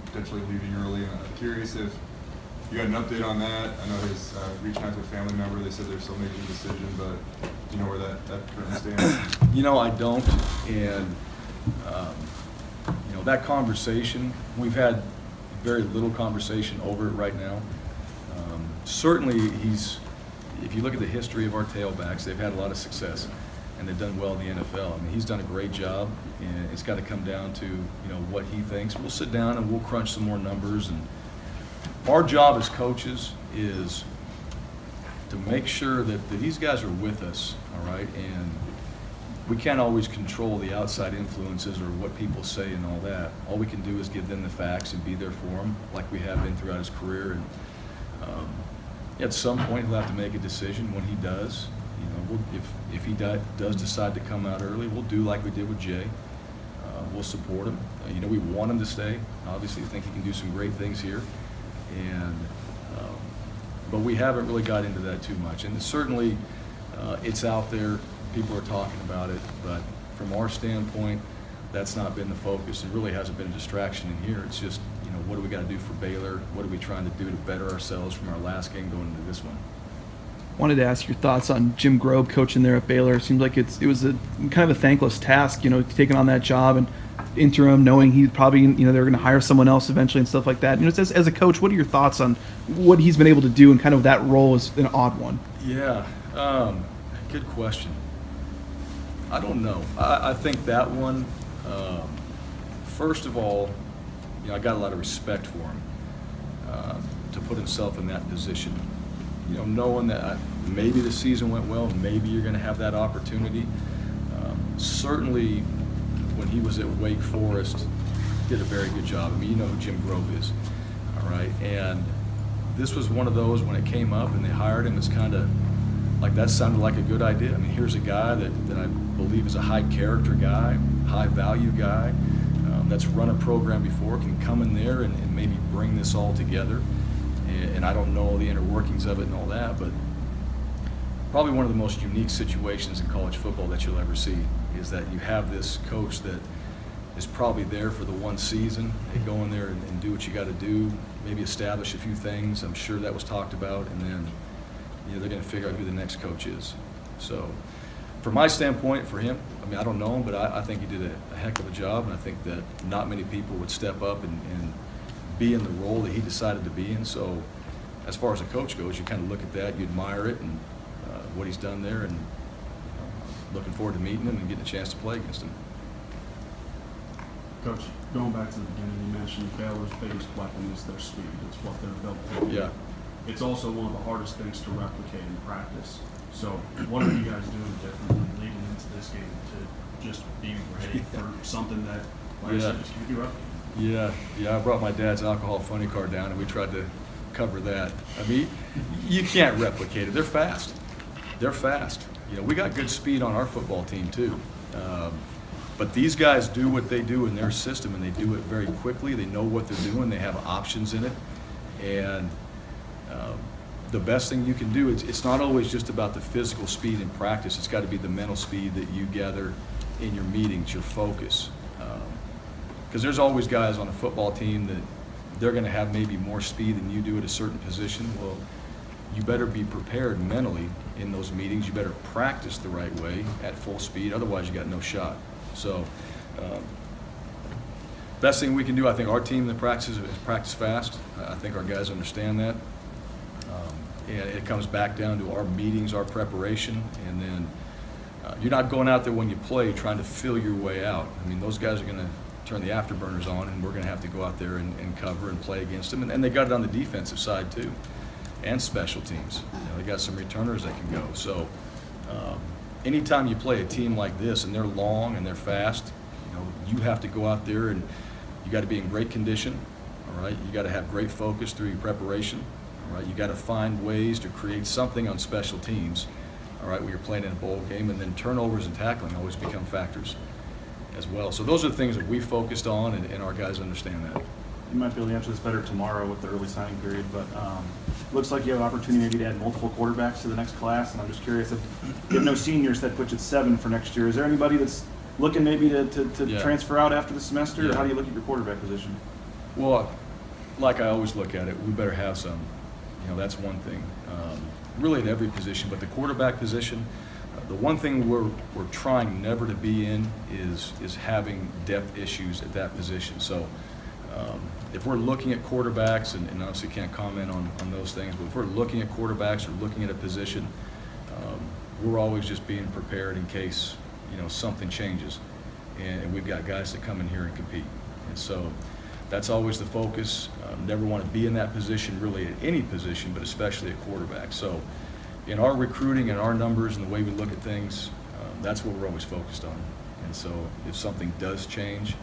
potentially leaving early. And I'm curious if you got an update on that. I know he's reaching out to a family member. They said they're still making a decision, but do you know where that currently stands? You know, I don't. And, that conversation, we've had very little conversation over it right now. Certainly, if you look at the history of our tailbacks, they've had a lot of success, and they've done well in the NFL. I mean, he's done a great job, and it's got to come down to, what he thinks. We'll sit down and we'll crunch some more numbers, and our job as coaches is to make sure that these guys are with us, all right? And we can't always control the outside influences or what people say and all that. All we can do is give them the facts and be there for him like we have been throughout his career. And at some point, he'll have to make a decision. When he does, if he does decide to come out early, we'll do like we did with Jay. We'll support him. We want him to stay. Obviously, we think he can do some great things here. But we haven't really got into that too much. And certainly, it's out there. People are talking about it. But from our standpoint, that's not been the focus. It really hasn't been a distraction in here. It's just, what do we got to do for Baylor? What are we trying to do to better ourselves from our last game going into this one? Wanted to ask your thoughts on Jim Grobe coaching there at Baylor. It seems like it was a kind of a thankless task, taking on that job and interim, knowing he probably, they were going to hire someone else eventually and stuff like that. As a coach, what are your thoughts on what he's been able to do and kind of that role is an odd one? Yeah, good question. I don't know. I think that one, first of all, I got a lot of respect for him to put himself in that position. Knowing that maybe the season went well, maybe you're going to have that opportunity. Certainly, when he was at Wake Forest, did a very good job. I mean, you know who Jim Grobe is, all right? And this was one of those when it came up and they hired him, it's kind of like that sounded like a good idea. I mean, here's a guy that I believe is a high character guy, high value guy, that's run a program before, can come in there and maybe bring this all together. And I don't know the inner workings of it and all that, but probably one of the most unique situations in college football that you'll ever see is that you have this coach that is probably there for the one season. They go in there and do what you got to do, maybe establish a few things. I'm sure that was talked about, and then they're going to figure out who the next coach is. So from my standpoint, for him, I mean, I don't know him, but I think he did a heck of a job, and I think that not many people would step up and be in the role that he decided to be in. So as far as a coach goes, you kind of look at that, you admire it and what he's done there, and looking forward to meeting him and getting a chance to play against him. Coach, going back to the beginning, you mentioned Baylor's biggest weapon is their speed. It's what they're built for. Yeah. It's also one of the hardest things to replicate in practice. So what are you guys doing differently leading into this game to just be ready for something that, like I said, just can't be replicated? Yeah. I brought my dad's alcohol funny car down, and we tried to cover that. I mean, you can't replicate it. They're fast. We got good speed on our football team too. But these guys do what they do in their system, and they do it very quickly. They know what they're doing. They have options in it. And the best thing you can do, it's not always just about the physical speed in practice. It's got to be the mental speed that you gather in your meetings, your focus. Because there's always guys on a football team that they're going to have maybe more speed than you do at a certain position. Well, you better be prepared mentally in those meetings. You better practice the right way at full speed. Otherwise, you got no shot. So, best thing we can do, I think our team that practices fast. I think our guys understand that. And it comes back down to our meetings, our preparation, and then you're not going out there when you play trying to feel your way out. I mean, those guys are going to turn the afterburners on, and we're going to have to go out there and cover and play against them. And they got it on the defensive side too, and special teams. They got some returners that can go. So anytime you play a team like this and they're long and they're fast, you have to go out there and you got to be in great condition. All right, you got to have great focus through your preparation. All right, you got to find ways to create something on special teams. All right, where you're playing in a bowl game, and then turnovers and tackling always become factors as well. So those are the things that we focused on, and our guys understand that. You might be able to answer this better tomorrow with the early signing period, but looks like you have an opportunity maybe to add multiple quarterbacks to the next class, and I'm just curious if you have no seniors, that puts you at 7 for next year. Is there anybody that's looking maybe to transfer out after the semester, or how do you look at your quarterback position? Well, like I always look at it, we better have some. That's one thing. Really at every position, but the quarterback position, the one thing we're trying never to be in is having depth issues at that position. So if we're looking at quarterbacks, and obviously can't comment on those things, but if we're looking at quarterbacks or looking at a position, we're always just being prepared in case something changes, and we've got guys that come in here and compete. And so that's always the focus. Never want to be in that position, really at any position, but especially at quarterback. So in our recruiting and our numbers and the way we look at things, that's what we're always focused on. And so if something does change,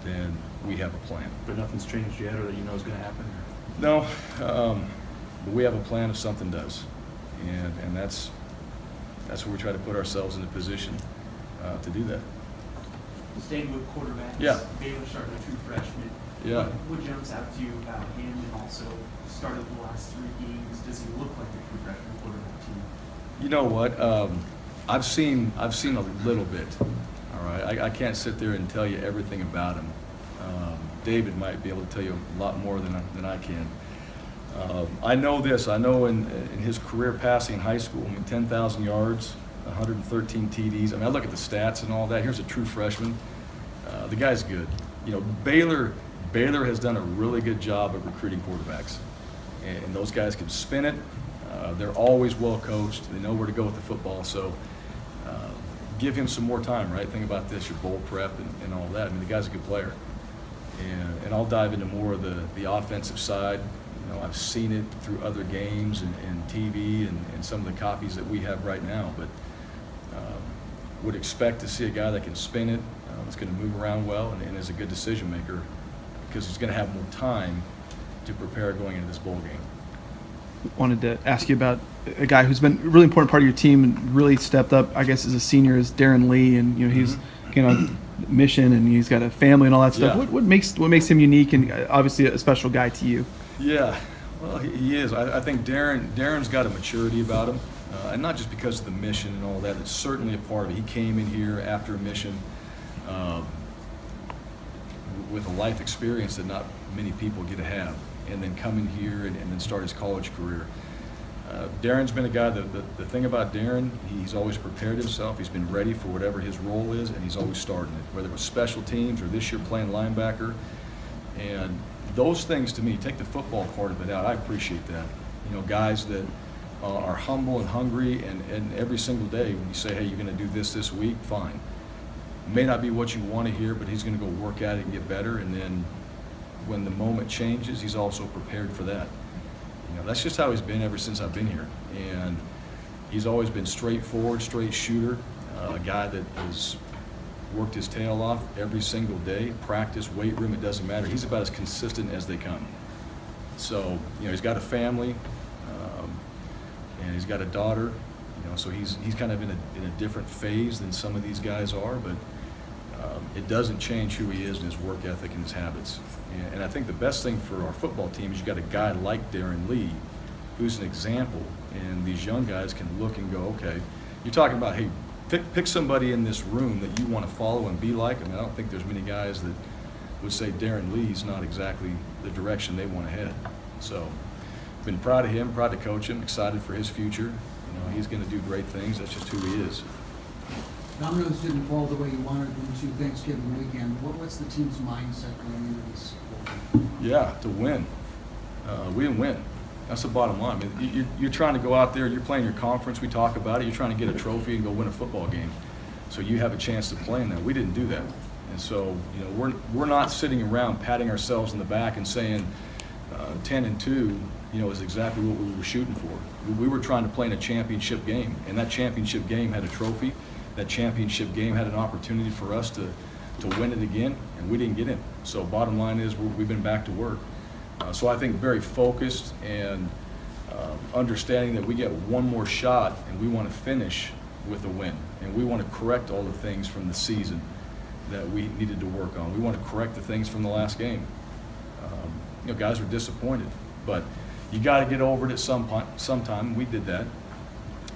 then we have a plan. But nothing's changed yet, or that is going to happen? No, but we have a plan if something does. And that's where we try to put ourselves in a position to do that. Staying with quarterbacks, Yeah. Baylor started a true freshman. Yeah. What jumps out to you about him, and also started the last 3 games? Does he look like a true freshman quarterback to you? You know what? I've seen a little bit. All right, I can't sit there and tell you everything about him. David might be able to tell you a lot more than I can. I know this. I know in his career passing in high school, 10,000 yards, 113 TDs. I look at the stats and all that. Here's a true freshman. The guy's good. Baylor has done a really good job of recruiting quarterbacks, and those guys can spin it. They're always well coached. They know where to go with the football. So give him some more time, right? Think about this, your bowl prep and all that. The guy's a good player. And I'll dive into more of the offensive side. I've seen it through other games and TV and some of the copies that we have right now. But would expect to see a guy that can spin it, that's going to move around well, and is a good decision maker, because he's going to have more time to prepare going into this bowl game. Wanted to ask you about a guy who's been a really important part of your team and really stepped up, I guess, as a senior, is Darren Lee, and he's on mission and he's got a family and all that stuff. Yeah. What makes him unique and obviously a special guy to you? Yeah, well, he is. I think Darren's got a maturity about him, and not just because of the mission and all that. It's certainly a part of it. He came in here after a mission with a life experience that not many people get to have, and then come in here and then start his college career. Darren's been a guy, the thing about Darren, he's always prepared himself. He's been ready for whatever his role is, and he's always starting it, whether it was special teams or this year playing linebacker. And those things, to me, take the football part of it out, I appreciate that. Guys that are humble and hungry, and every single day when you say, hey, you're going to do this week, fine. It may not be what you want to hear, but he's going to go work at it and get better, and then when the moment changes, he's also prepared for that. That's just how he's been ever since I've been here. And he's always been straightforward, straight shooter, a guy that has worked his tail off every single day, practice, weight room, it doesn't matter. He's about as consistent as they come. So, he's got a family, and he's got a daughter, so he's kind of in a different phase than some of these guys are, but it doesn't change who he is and his work ethic and his habits. And I think the best thing for our football team is you got a guy like Darren Lee, who's an example, and these young guys can look and go, okay, you're talking about, hey, pick somebody in this room that you want to follow and be like. I don't think there's many guys that would say Darren Lee's not exactly the direction they want to head. So, been proud of him, proud to coach him, excited for his future. He's going to do great things. That's just who he is. Dominoes didn't fall the way you wanted them to Thanksgiving weekend. What's the team's mindset going into this? Yeah, to win. We didn't win. That's the bottom line. You're trying to go out there, you're playing your conference, we talk about it, you're trying to get a trophy and go win a football game. So you have a chance to play in that. We didn't do that. And so, we're not sitting around patting ourselves in the back and saying 10-2, is exactly what we were shooting for. We were trying to play in a championship game, and that championship game had a trophy. That championship game had an opportunity for us to win it again, and we didn't get in. So bottom line is we've been back to work. So I think very focused and understanding that we get one more shot and we want to finish with a win. And we want to correct all the things from the season that we needed to work on. We want to correct the things from the last game. Guys were disappointed, but you got to get over it at sometime. We did that.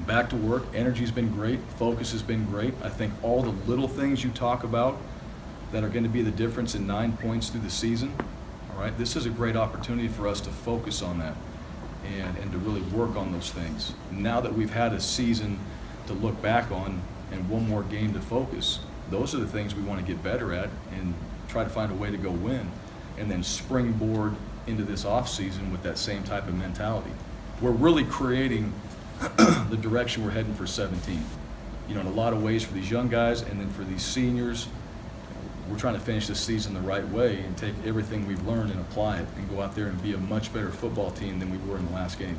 Back to work. Energy's been great. Focus has been great. I think all the little things you talk about that are going to be the difference in 9 points through the season all right? This is a great opportunity for us to focus on that and to really work on those things. Now that we've had a season to look back on and one more game to focus, those are the things we want to get better at and try to find a way to go win, and then springboard into this off season with that same type of mentality. We're really creating the direction we're heading for 17. You know, in a lot of ways for these young guys, and then for these seniors, we're trying to finish this season the right way and take everything we've learned and apply it and go out there and be a much better football team than we were in the last game.